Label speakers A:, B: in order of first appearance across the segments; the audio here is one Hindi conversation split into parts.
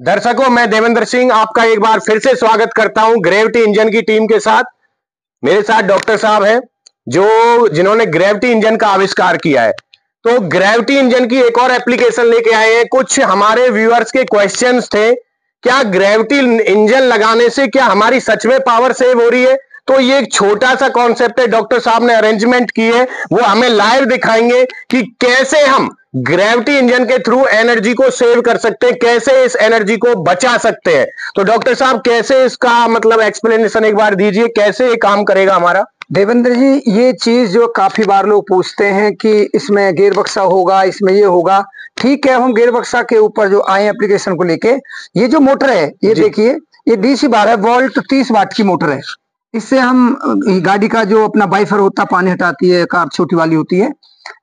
A: दर्शकों, मैं देवेंद्र सिंह आपका एक बार फिर से स्वागत करता हूं ग्रेविटी इंजन की टीम के साथ। मेरे साथ डॉक्टर साहब हैं जिन्होंने ग्रेविटी इंजन का आविष्कार किया है। तो ग्रेविटी इंजन की एक और एप्लीकेशन लेके आए हैं। कुछ हमारे व्यूअर्स के क्वेश्चंस थे, क्या ग्रेविटी इंजन लगाने से क्या हमारी सच में पावर सेव हो रही है? तो ये एक छोटा सा कॉन्सेप्ट है, डॉक्टर साहब ने अरेंजमेंट की है, वो हमें लाइव दिखाएंगे कि कैसे हम ग्रेविटी इंजन के थ्रू एनर्जी को सेव कर सकते हैं, कैसे इस एनर्जी को बचा सकते हैं। तो डॉक्टर साहब, कैसे इसका मतलब एक्सप्लेनेशन एक बार दीजिए, कैसे ये काम करेगा हमारा?
B: देवेंद्र जी, ये चीज जो काफी बार लोग पूछते हैं कि इसमें गेयर बक्सा होगा, इसमें ये होगा। ठीक है, हम गेयर बक्सा के ऊपर जो आए एप्लीकेशन को लेके, ये जो मोटर है ये देखिए, ये DC 12 वोल्ट 30 वाट की मोटर है। इससे हम गाड़ी का जो अपना वाइफर होता पानी हटाती है, कार छोटी वाली होती है।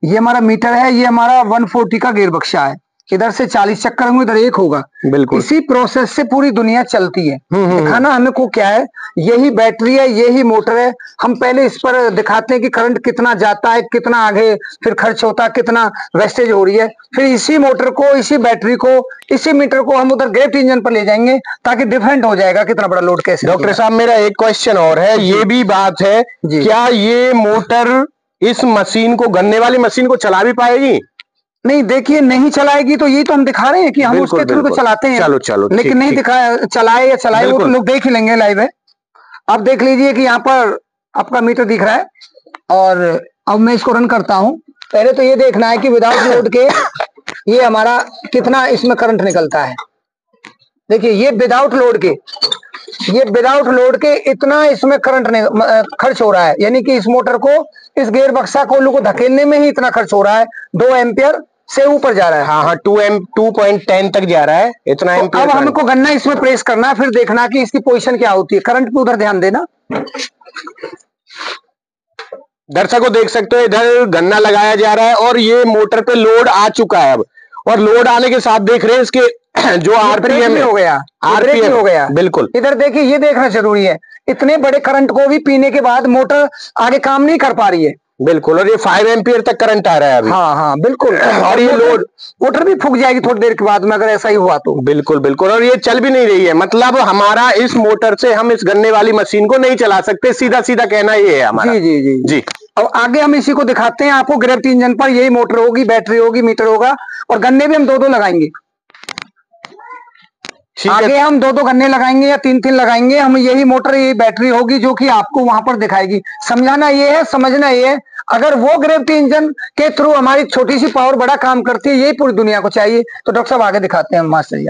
B: ये हमारा मीटर है, ये हमारा 140 का गेयर बक्सा है। इधर से 40 चक्कर होंगे, इधर एक होगा।
A: बिल्कुल
B: इसी प्रोसेस से पूरी दुनिया चलती है। दिखाना हमें को क्या है, यही बैटरी है, यही मोटर है। हम पहले इस पर दिखाते हैं कि करंट कितना जाता है, कितना आगे फिर खर्च होता है, कितना वेस्टेज हो रही है। फिर इसी मोटर को, इसी बैटरी को, इसी मीटर को हम उधर ग्रेविटी इंजन पर ले जाएंगे, ताकि डिफरेंट हो जाएगा कितना बड़ा लोड कैसे।
A: डॉक्टर साहब, मेरा एक क्वेश्चन और है, ये भी बात है, क्या ये मोटर इस मशीन को, गन्ने वाली मशीन को चला भी पाएगी?
B: नहीं, देखिए, नहीं चलाएगी तो ये तो हम दिखा रहे हैं कि हम उसके थ्रू तो चलाते हैं।
A: चलो,
B: लेकिन नहीं दिखाया, चलाए या चलाए वो तो लोग देख ही लेंगे लाइव है। अब देख लीजिए कि यहाँ पर आपका मीटर दिख रहा है, और अब मैं इसको रन करता हूँ। पहले तो ये देखना है कि विदाउट लोड के ये हमारा कितना इसमें करंट निकलता है। देखिए, ये विदाउट लोड के इतना इसमें करंट खर्च हो रहा है, यानी कि इस मोटर को, इस गेयर बक्सा कोल्लू को धकेलने में ही इतना खर्च हो रहा है। 2 एम्पियर से ऊपर जा रहा है।
A: हाँ, 2.10 तक जा रहा है, इतना एम्पियर।
B: अब हमको गन्ना इसमें प्रेस करना है, फिर देखना कि इसकी पोजीशन क्या होती है। करंट पे उधर ध्यान देना।
A: दर्शकों, देख सकते हो इधर गन्ना लगाया जा रहा है और ये मोटर पे लोड आ चुका है अब, और लोड आने के साथ देख रहे हैं इसके जो आरपीएम
B: हो गया,
A: आरपीएम
B: हो गया।
A: बिल्कुल,
B: इधर देखिए, ये देखना जरूरी है, इतने बड़े करंट को भी पीने के बाद मोटर आगे काम नहीं कर पा रही है।
A: बिल्कुल, और ये 5 एम्पियर तक करंट आ रहा है अभी।
B: हाँ, बिल्कुल।
A: और ये
B: मोटर भी फूक जाएगी थोड़ी देर के बाद में, अगर ऐसा ही हुआ तो।
A: बिल्कुल, और ये चल भी नहीं रही है। मतलब हमारा इस मोटर से हम इस गन्ने वाली मशीन को नहीं चला सकते, सीधा कहना ये है हमारा।
B: जी। और आगे हम इसी को दिखाते हैं आपको। ग्रेविटी इंजन पर यही मोटर होगी, बैटरी होगी, मीटर होगा, और गन्ने भी हम 2-2 लगाएंगे। आगे हम 2-2 गन्ने लगाएंगे या 3-3 लगाएंगे। हम यही मोटर, यही बैटरी होगी जो कि आपको वहां पर दिखाएगी। समझाना ये है, समझना ये है, अगर वो ग्रेविटी इंजन के थ्रू हमारी छोटी सी पावर बड़ा काम करती है, यही पूरी दुनिया को चाहिए। तो डॉक्टर साहब आगे दिखाते हैं मास्टर जी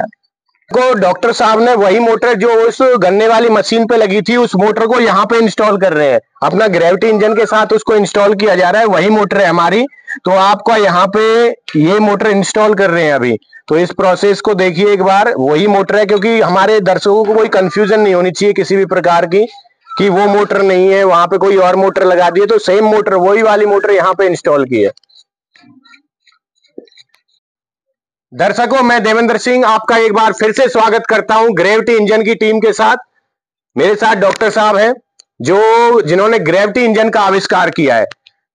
A: को। डॉक्टर साहब ने वही मोटर जो उस गन्ने वाली मशीन पे लगी थी, उस मोटर को यहाँ पे इंस्टॉल कर रहे हैं। अपना ग्रेविटी इंजन के साथ उसको इंस्टॉल किया जा रहा है, वही मोटर है हमारी। तो आपको यहाँ पे ये मोटर इंस्टॉल कर रहे हैं अभी। तो इस प्रोसेस को देखिए एक बार, वही मोटर है, क्योंकि हमारे दर्शकों को कोई कंफ्यूजन नहीं होनी चाहिए किसी भी प्रकार की कि वो मोटर नहीं है, वहां पे कोई और मोटर लगा दी है। तो सेम मोटर, वही वाली मोटर यहाँ पे इंस्टॉल की है। दर्शकों, मैं देवेंद्र सिंह आपका एक बार फिर से स्वागत करता हूं ग्रेविटी इंजन की टीम के साथ। मेरे साथ डॉक्टर साहब हैं जिन्होंने ग्रेविटी इंजन का आविष्कार किया है।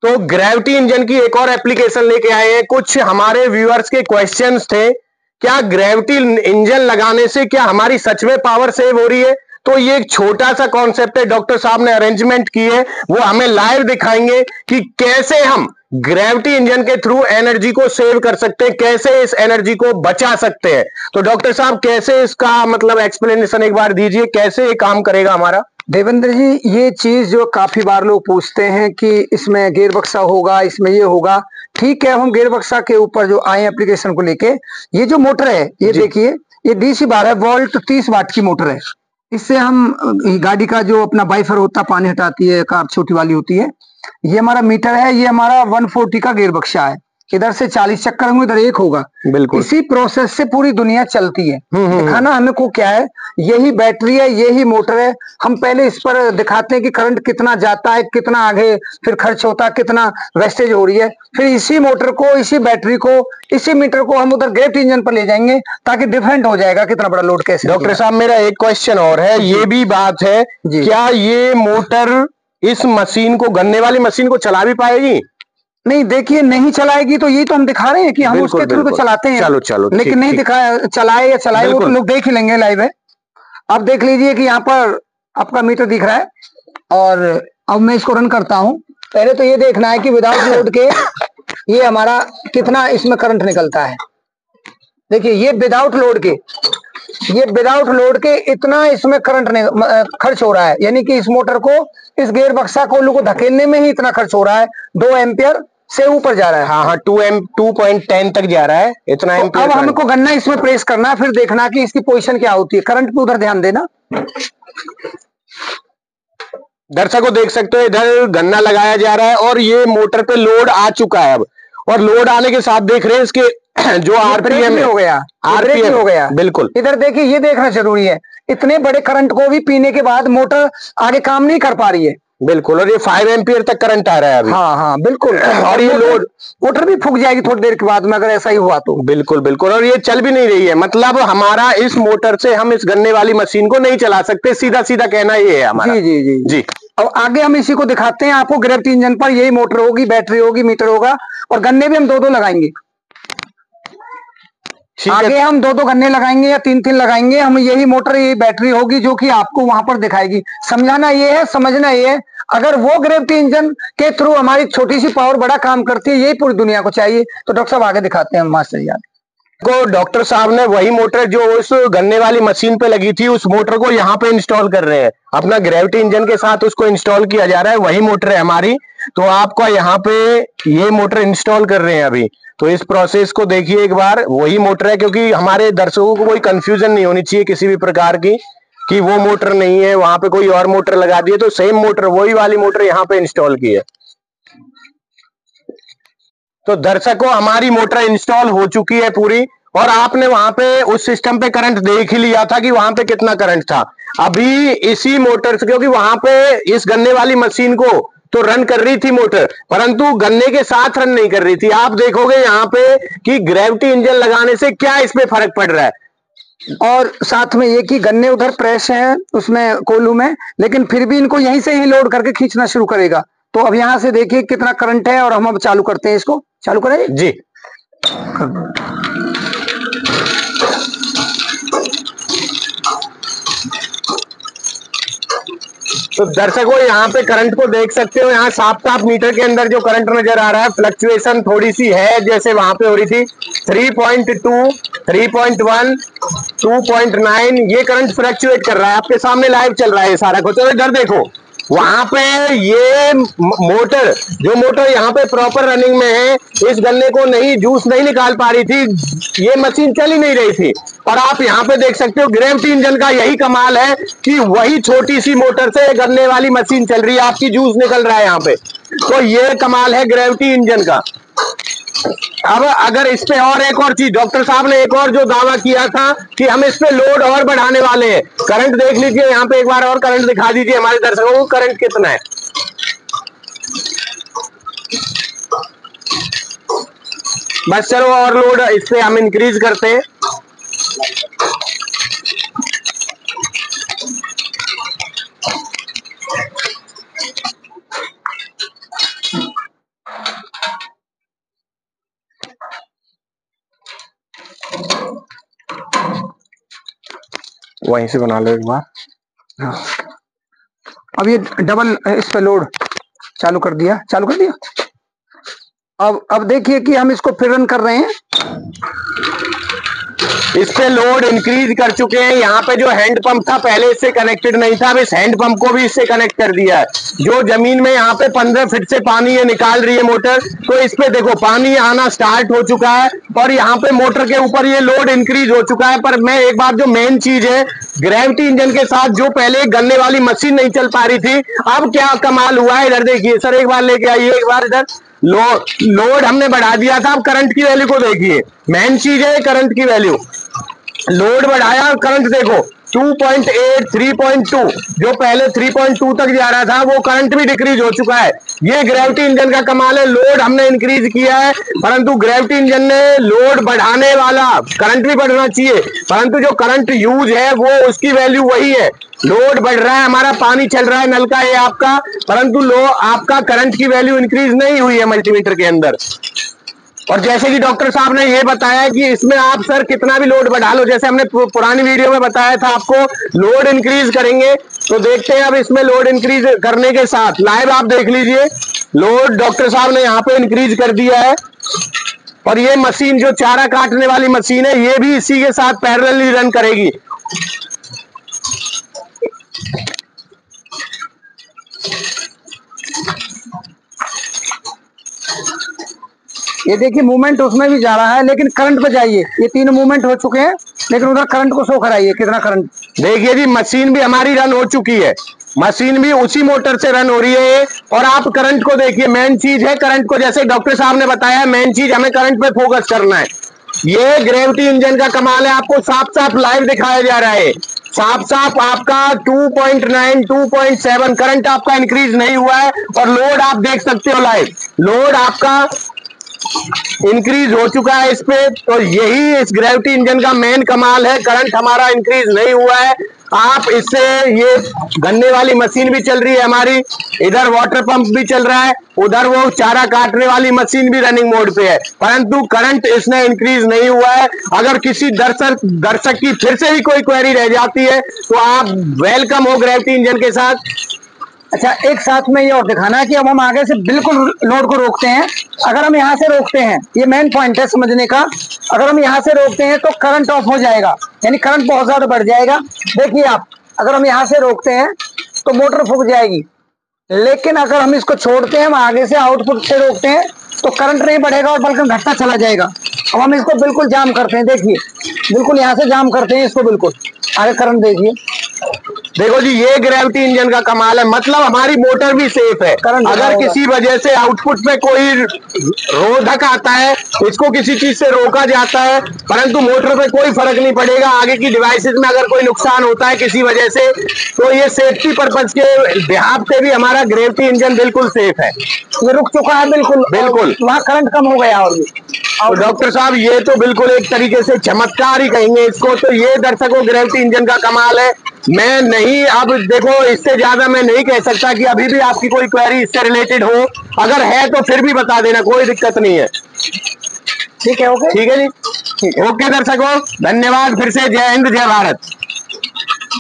A: तो ग्रेविटी इंजन की एक और एप्लीकेशन लेके आए हैं। कुछ हमारे व्यूअर्स के क्वेश्चंस थे, क्या ग्रेविटी इंजन लगाने से क्या हमारी सच में पावर सेव हो रही है? तो ये एक छोटा सा कॉन्सेप्ट है, डॉक्टर साहब ने अरेंजमेंट की है, वो हमें लाइव दिखाएंगे कि कैसे हम ग्रेविटी इंजन के थ्रू एनर्जी को सेव कर सकते हैं, कैसे इस एनर्जी को बचा सकते हैं। तो डॉक्टर साहब, कैसे इसका मतलब एक्सप्लेनेशन एक बार दीजिए, कैसे ये काम करेगा हमारा?
B: देवेंद्र जी, ये चीज जो काफी बार लोग पूछते हैं कि इसमें गेयर बक्सा होगा, इसमें ये होगा। ठीक है, हम गेयर बक्सा के ऊपर जो आए एप्लीकेशन को लेके, ये जो मोटर है ये देखिए, ये DC 12 वोल्ट 30 वाट की मोटर है। इससे हम गाड़ी का जो अपना वाइफर होता पानी हटाती है, कार छोटी वाली होती है। ये हमारा मीटर है, ये हमारा 140 का गेयर बक्सा है। इधर से 40 चक्कर होंगे, इधर एक होगा।
A: बिल्कुल,
B: इसी प्रोसेस से पूरी दुनिया चलती है। दिखाना हमें को क्या है, यही बैटरी है, यही मोटर है। हम पहले इस पर दिखाते हैं कि करंट कितना जाता है, कितना आगे फिर खर्च होता है, कितना वेस्टेज हो रही है। फिर इसी मोटर को, इसी बैटरी को, इसी मीटर को हम उधर ग्रेविटी इंजन पर ले जाएंगे, ताकि डिफरेंट हो जाएगा कितना बड़ा लोड कैसे।
A: डॉक्टर साहब, मेरा एक क्वेश्चन और है, ये भी बात है, क्या ये मोटर इस मशीन को, गन्ने वाली मशीन को चला भी पाएगी?
B: नहीं देखिए, नहीं चलाएगी तो यही तो हम दिखा रहे हैं कि हम उसके थ्रू तो चलाते हैं।
A: चलो चलो,
B: लेकिन नहीं दिखाया, चलाए या चलाए वो तो लोग देख ही लेंगे लाइव है। अब देख लीजिए कि यहाँ पर आपका मीटर दिख रहा है और अब मैं इसको रन करता हूँ। पहले तो ये देखना है कि विदाउट लोड के ये हमारा कितना इसमें करंट निकलता है। देखिए ये विदाउट लोड के इतना इसमें करंट खर्च हो रहा है, यानी कि इस मोटर को, इस गियर बक्सा कोल्लू को धकेलने में ही इतना खर्च हो रहा है। 2 एम्पियर से ऊपर जा रहा है।
A: हाँ 2.10 तक जा रहा है इतना
B: तो अब हमको गन्ना इसमें प्रेस करना है, फिर देखना कि इसकी पोजीशन क्या होती है। करंट पे उधर ध्यान देना।
A: दर्शकों देख सकते हो इधर गन्ना लगाया जा रहा है और ये मोटर पे लोड आ चुका है अब, और लोड आने के साथ देख रहे हैं इसके जो आरपीएम
B: हो गया,
A: आरपीएम
B: हो गया।
A: बिल्कुल
B: इधर देखिए, ये देखना जरूरी है, इतने बड़े करंट को भी पीने के बाद मोटर आगे काम नहीं कर पा रही है।
A: बिल्कुल, और ये 5 एम्पियर तक करंट आ रहा है अभी।
B: हाँ बिल्कुल। और ये लोड मोटर भी फूक जाएगी थोड़ी देर के बाद में अगर ऐसा ही हुआ तो।
A: बिल्कुल बिल्कुल, और ये चल भी नहीं रही है, मतलब हमारा इस मोटर से हम इस गन्ने वाली मशीन को नहीं चला सकते, सीधा सीधा कहना ये है हमारा।
B: जी जी जी जी। अब आगे हम इसी को दिखाते हैं आपको। ग्रेविटी इंजन पर यही मोटर होगी, बैटरी होगी, मीटर होगा, और गन्ने भी हम 2-2 लगाएंगे। आगे हम 2-2 गन्ने लगाएंगे या 3-3 लगाएंगे। हम यही मोटर, यही बैटरी होगी जो कि आपको वहां पर दिखाएगी। समझाना ये है, समझना ये है, अगर वो ग्रेविटी इंजन के थ्रू हमारी छोटी सी पावर बड़ा काम करती है, यही पूरी दुनिया को चाहिए। तो डॉक्टर साहब आगे दिखाते हैं मास्टर यार
A: को। डॉक्टर साहब ने वही मोटर जो उस गन्ने वाली मशीन पे लगी थी, उस मोटर को यहाँ पे इंस्टॉल कर रहे हैं। अपना ग्रेविटी इंजन के साथ उसको इंस्टॉल किया जा रहा है, वही मोटर है हमारी। तो आपका यहाँ पे ये मोटर इंस्टॉल कर रहे हैं अभी। तो इस प्रोसेस को देखिए एक बार, वही मोटर है, क्योंकि हमारे दर्शकों को कोई कंफ्यूजन नहीं होनी चाहिए किसी भी प्रकार की कि वो मोटर नहीं है, वहां पे कोई और मोटर लगा दी है। तो सेम मोटर, वही वाली मोटर यहाँ पे इंस्टॉल की है। तो दर्शकों हमारी मोटर इंस्टॉल हो चुकी है पूरी, और आपने वहां पे उस सिस्टम पे करंट देख ही लिया था कि वहां पे कितना करंट था। अभी इसी मोटर से, क्योंकि वहां पे इस गन्ने वाली मशीन को तो रन कर रही थी मोटर, परंतु गन्ने के साथ रन नहीं कर रही थी। आप देखोगे यहाँ पे कि ग्रेविटी इंजन लगाने से क्या इस पे फर्क पड़ रहा है।
B: और साथ में ये कि गन्ने उधर प्रेस है उसमें कोल्हू में, लेकिन फिर भी इनको यहीं से ही लोड करके खींचना शुरू करेगा। तो अब यहाँ से देखिए कितना करंट है, और हम अब चालू करते हैं। इसको चालू करें
A: जी। तो दर्शकों यहाँ पे करंट को देख सकते हो, यहाँ साफ साफ मीटर के अंदर जो करंट नजर आ रहा है, फ्लक्चुएशन थोड़ी सी है जैसे वहां पे हो रही थी। 3.2, 3.1, 2.9 ये करंट फ्लक्चुएट कर रहा है। आपके सामने लाइव चल रहा है सारा कुछ। तो इधर देखो, वहां पे ये मोटर, जो मोटर यहाँ पे प्रॉपर रनिंग में है, इस गन्ने को नहीं, जूस नहीं निकाल पा रही थी, ये मशीन चल ही नहीं रही थी। और आप यहाँ पे देख सकते हो ग्रेविटी इंजन का यही कमाल है कि वही छोटी सी मोटर से गन्ने वाली मशीन चल रही है, आपकी जूस निकल रहा है यहाँ पे। तो ये कमाल है ग्रेविटी इंजन का। अब अगर इस पे और एक और चीज, डॉक्टर साहब ने एक और जो दावा किया था कि हम इस पे लोड और बढ़ाने वाले हैं। करंट देख लीजिए यहाँ पे, एक बार और करंट दिखा दीजिए हमारे दर्शकों को, करंट कितना है। बस चलो, और लोड इस पे हम इंक्रीज करते हैं। वहीं से बना लो एक बार।
B: हाँ, अब ये डबल इस पे लोड चालू कर दिया, चालू कर दिया। अब देखिए कि हम इसको फिर रन कर रहे हैं।
A: इस पे लोड इंक्रीज कर चुके हैं। यहाँ पे जो हैंड पंप था पहले इससे कनेक्टेड नहीं था, अब इस हैंड पंप को भी इससे कनेक्ट कर दिया है। जो जमीन में यहाँ पे 15 फीट से पानी ये निकाल रही है मोटर, तो इस पे देखो पानी आना स्टार्ट हो चुका है, और यहाँ पे मोटर के ऊपर ये लोड इंक्रीज हो चुका है। पर मैं एक बार, जो मेन चीज है, ग्रेविटी इंजन के साथ जो पहले गन्ने वाली मशीन नहीं चल पा रही थी, अब क्या कमाल हुआ है इधर देखिए सर, एक बार लेके आइए एक बार इधर। लोड हमने बढ़ा दिया था, अब करंट की वैल्यू को देखिए। मेन चीज है करंट की वैल्यू। लोड बढ़ाया और करंट देखो, 2.8, 3.2, जो पहले 3.2 तक जा रहा था वो करंट भी डिक्रीज हो चुका है। ये ग्रेविटी इंजन का कमाल है। लोड हमने इंक्रीज किया है, परंतु ग्रेविटी इंजन ने लोड बढ़ाने वाला, करंट भी बढ़ना चाहिए, परंतु जो करंट यूज है वो उसकी वैल्यू वही है। लोड बढ़ रहा है, हमारा पानी चल रहा है नल का ये आपका, परंतु आपका करंट की वैल्यू इंक्रीज नहीं हुई है मल्टीमीटर के अंदर। और जैसे कि डॉक्टर साहब ने ये बताया कि इसमें आप सर कितना भी लोड बढ़ा लो, जैसे हमने पुरानी वीडियो में बताया था आपको, लोड इंक्रीज करेंगे तो देखते हैं अब इसमें लोड इंक्रीज करने के साथ लाइव आप देख लीजिए, लोड डॉक्टर साहब ने यहाँ पे इंक्रीज कर दिया है। और ये मशीन जो चारा काटने वाली मशीन है ये भी इसी के साथ पैरेलली रन करेगी।
B: ये देखिए मूवमेंट उसमें भी जा रहा है, लेकिन करंट पे जाइए, ये तीन मूवमेंट हो चुके हैं, लेकिन उधर करंट को शो कराइए कितना करंट।
A: देखिए जी मशीन भी हमारी रन हो चुकी है, मशीन भी उसी मोटर से रन हो रही है। और आप करंट को देखिए, मेन चीज है करंट को, जैसे डॉक्टर साहब ने बताया मेन चीज हमें करंट पे फोकस करना है। ये ग्रेविटी इंजन का कमाल है, आपको साफ साफ लाइव दिखाया जा रहा है, साफ साफ आपका 2.9, 2.7 करंट आपका इंक्रीज नहीं हुआ है। और लोड आप देख सकते हो लाइव, लोड आपका इंक्रीज हो चुका है इस पे। तो यही इस ग्रेविटी इंजन का मेन कमाल है, करंट हमारा इंक्रीज नहीं हुआ है। आप इससे, ये गन्ने वाली मशीन भी चल रही है हमारी, इधर वाटर पंप भी चल रहा है, उधर वो चारा काटने वाली मशीन भी रनिंग मोड पे है, परंतु करंट इसने इंक्रीज नहीं हुआ है। अगर किसी दर्शक की फिर से भी कोई क्वेरी रह जाती है तो आप वेलकम हो ग्रेविटी इंजन के साथ।
B: अच्छा, एक साथ में ये और दिखाना है कि अब हम आगे से बिल्कुल लोड को रोकते हैं। अगर हम यहाँ से रोकते हैं, ये मेन पॉइंट है समझने का, अगर हम यहाँ से रोकते हैं तो करंट ऑफ हो जाएगा, यानी करंट बहुत ज्यादा बढ़ जाएगा। देखिए आप, अगर हम यहाँ से रोकते हैं तो मोटर फूक जाएगी, लेकिन अगर हम इसको छोड़ते हैं, हम आगे से आउटपुट से रोकते हैं तो करंट नहीं बढ़ेगा और बल्कि घटता चला जाएगा। अब हम इसको बिल्कुल जाम करते हैं, देखिए बिल्कुल यहाँ से जाम करते हैं इसको, बिल्कुल आगे करंट देखिए।
A: देखो जी ये ग्रेविटी इंजन का कमाल है, मतलब हमारी मोटर भी सेफ है। अगर किसी वजह से आउटपुट में कोई रोधक आता है, इसको किसी चीज से रोका जाता है, परंतु मोटर पे कोई फर्क नहीं पड़ेगा। आगे की डिवाइसेस में अगर कोई नुकसान होता है किसी वजह से, तो ये सेफ्टी पर्पज के बिहाफ पे भी हमारा ग्रेविटी इंजन बिल्कुल सेफ है।
B: ये रुक चुका है बिल्कुल,
A: बिल्कुल
B: वहाँ करंट कम हो गया।
A: और डॉक्टर साहब ये तो बिल्कुल एक तरीके से चमत्कार ही कहेंगे इसको। तो ये दर्शकों ग्रेविटी इंजन का कमाल है। मैं नहीं, अब देखो इससे ज्यादा मैं नहीं कह सकता कि अभी भी आपकी कोई क्वेरी इससे रिलेटेड हो, अगर है तो फिर भी बता देना, कोई दिक्कत नहीं है।
B: ठीक है, ओके,
A: ठीक है जी, ओके दर्शकों, धन्यवाद फिर से। जय हिंद, जय भारत।